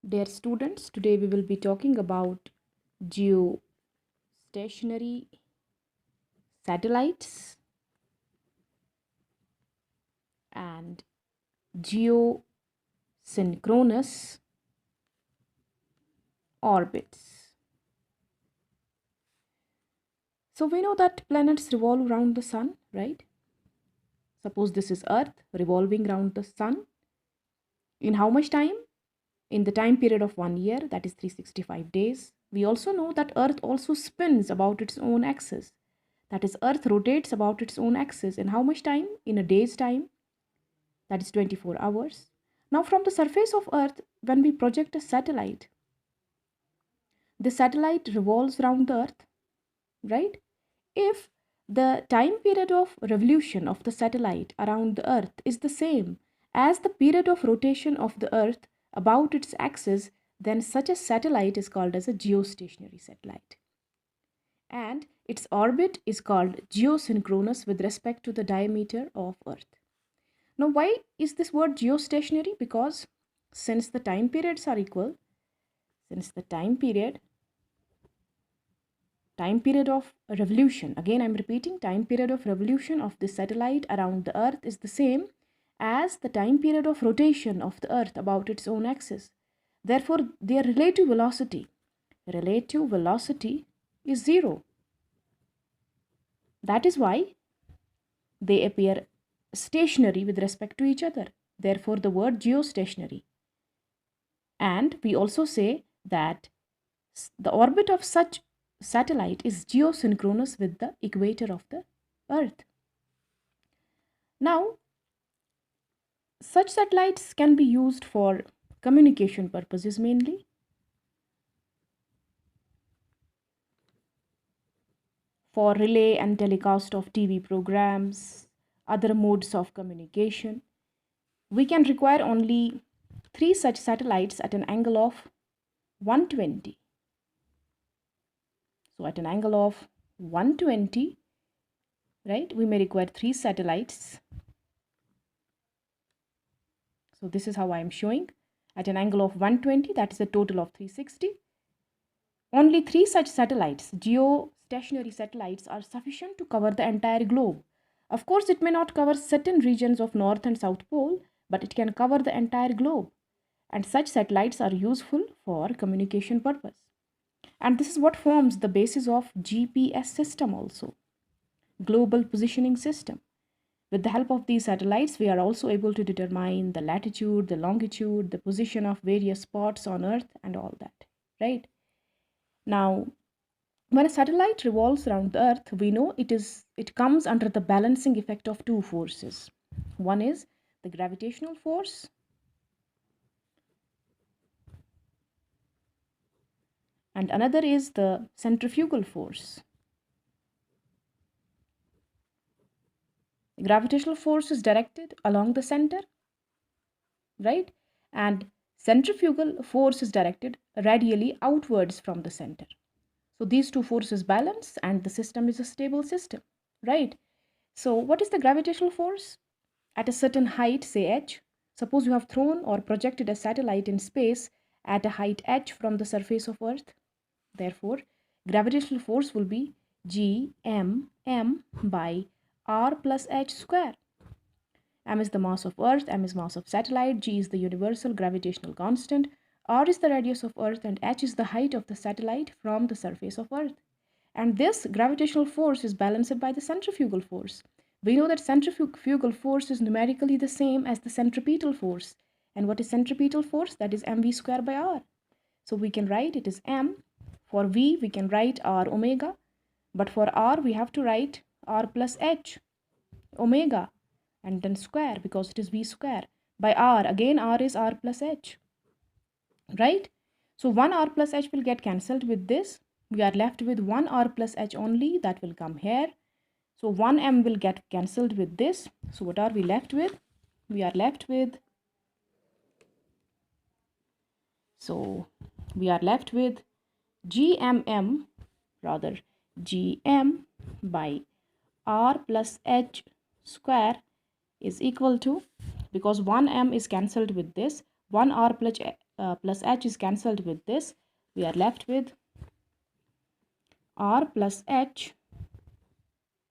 Dear students, today we will be talking about geostationary satellites and geosynchronous orbits. So we know that planets revolve around the sun, right? Suppose this is Earth revolving around the sun. In how much time? In the time period of 1 year, that is 365 days. We also know that Earth also spins about its own axis. That is, Earth rotates about its own axis. In how much time? In a day's time, that is 24 hours. Now, from the surface of Earth, when we project a satellite, the satellite revolves around the Earth, right? If the time period of revolution of the satellite around the Earth is the same as the period of rotation of the Earth about its axis, then such a satellite is called as a geostationary satellite. And its orbit is called geosynchronous with respect to the diameter of Earth. Now, why is this word geostationary? Because since the time periods are equal, since the time period of revolution, again I'm repeating, time period of revolution of the satellite around the Earth is the same as the time period of rotation of the Earth about its own axis. Therefore, their relative velocity is zero. That is why they appear stationary with respect to each other. Therefore, the word geostationary. And we also say that the orbit of such satellite is geosynchronous with the equator of the Earth. Now, such satellites can be used for communication purposes mainly. For relay and telecast of TV programs, other modes of communication. We can require only 3 such satellites at an angle of 120. So at an angle of 120, right, we may require 3 satellites. So this is how I am showing. At an angle of 120, that is a total of 360. Only 3 such satellites, geostationary satellites, are sufficient to cover the entire globe. Of course, it may not cover certain regions of North and South Pole, but it can cover the entire globe. And such satellites are useful for communication purpose. And this is what forms the basis of GPS system also, global positioning system. With the help of these satellites, we are also able to determine the latitude, the longitude, the position of various spots on Earth and all that, right? Now, when a satellite revolves around the Earth, we know it comes under the balancing effect of 2 forces. One is the gravitational force, and another is the centrifugal force. The gravitational force is directed along the center, right? And centrifugal force is directed radially outwards from the center. So these 2 forces balance and the system is a stable system, right? So what is the gravitational force? At a certain height, say h, suppose you have thrown or projected a satellite in space at a height h from the surface of Earth. Therefore, gravitational force will be gmm by r plus h square. M is the mass of Earth, m is mass of satellite, g is the universal gravitational constant, r is the radius of Earth, and h is the height of the satellite from the surface of Earth. And this gravitational force is balanced by the centrifugal force. We know that centrifugal force is numerically the same as the centripetal force. And what is centripetal force? That is mv square by r. So we can write it is m. For v, we can write r omega. But for r, we have to write r plus h omega and then square because it is v square. By r, again r is r plus h. Right? So 1 r plus h will get cancelled with this. We are left with 1 r plus h only, that will come here. So 1m will get cancelled with this. So what are we left with? We are left with gmm, rather gm by r plus h square is equal to, because 1m is cancelled with this, 1 r plus h is cancelled with this. We are left with r plus h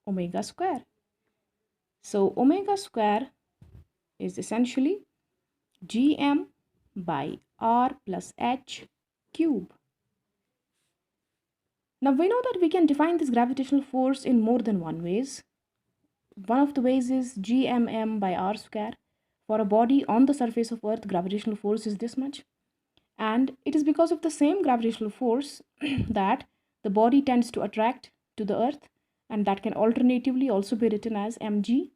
omega square. So omega square is essentially gm by r plus h cube. Now we know that we can define this gravitational force in more than one ways. One of the ways is gmm by r square. For a body on the surface of Earth, gravitational force is this much. And it is because of the same gravitational force that the body tends to attract to the Earth, and that can alternatively also be written as mg,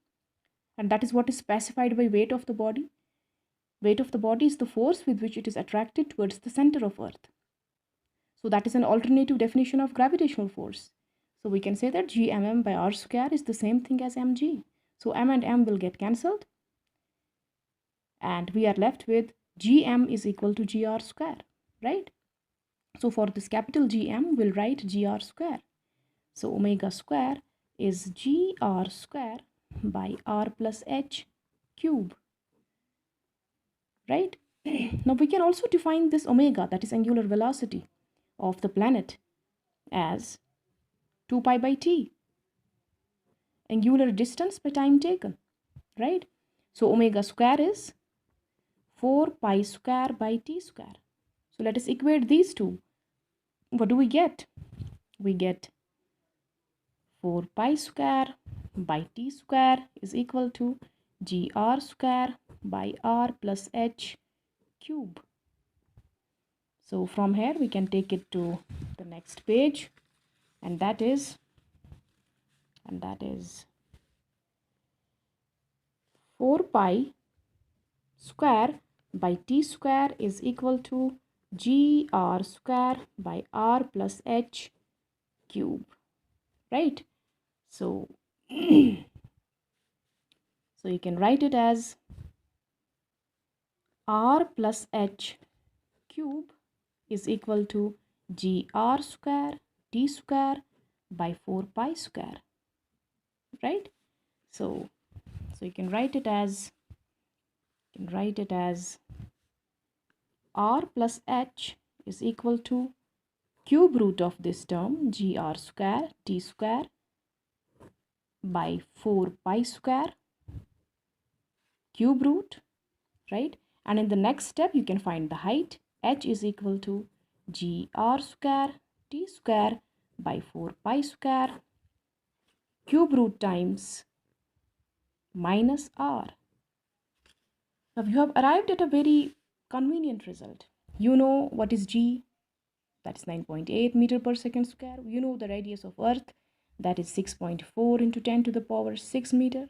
and that is what is specified by weight of the body. Weight of the body is the force with which it is attracted towards the center of Earth. So that is an alternative definition of gravitational force. So we can say that gmm by r square is the same thing as mg. So m and m will get cancelled, and we are left with gm is equal to gr square, right? So for this capital Gm, we'll write gr square. So omega square is gr square by r plus h cube, right? Now we can also define this omega, that is angular velocity of the planet, as 2 pi by t, angular distance by time taken, right? So omega square is 4 pi square by t square. So let us equate these two. What do we get? We get 4 pi square by t square is equal to gr square by r plus h cube. So from here we can take it to the next page, and that is 4 pi square by t square is equal to gr square by r plus h cube, right? So so you can write it as r plus h cube is equal to gr square t square by 4 pi square, right? So you can write it as r plus h is equal to cube root of this term gr square t square by 4 pi square cube root, right? And in the next step you can find the height. H is equal to gr square t square by 4 pi square cube root times minus r. Now you have arrived at a very convenient result. You know what is g, that is 9.8 meter per second square. You know the radius of Earth, that is 6.4 into 10 to the power 6 meter.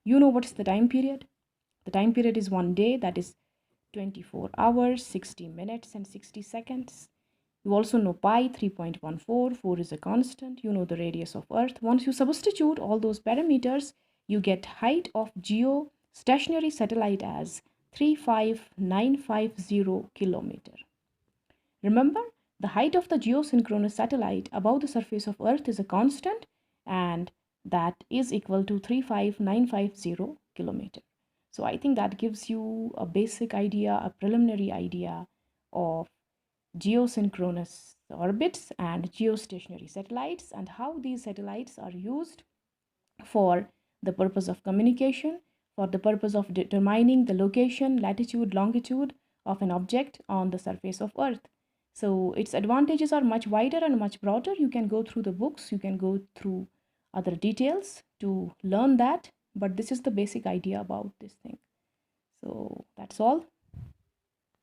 You know what is the time period. The time period is 1 day, that is 24 hours, 60 minutes and 60 seconds. You also know pi, 3.14, 4 is a constant. You know the radius of Earth. Once you substitute all those parameters, you get height of geostationary satellite as 35950 kilometer. Remember, the height of the geosynchronous satellite above the surface of Earth is a constant, and that is equal to 35950 kilometer. So I think that gives you a basic idea, a preliminary idea of geosynchronous orbits and geostationary satellites, and how these satellites are used for the purpose of communication, for the purpose of determining the location, latitude, longitude of an object on the surface of Earth. So its advantages are much wider and much broader. You can go through the books, you can go through other details to learn that, but this is the basic idea about this thing. So that's all.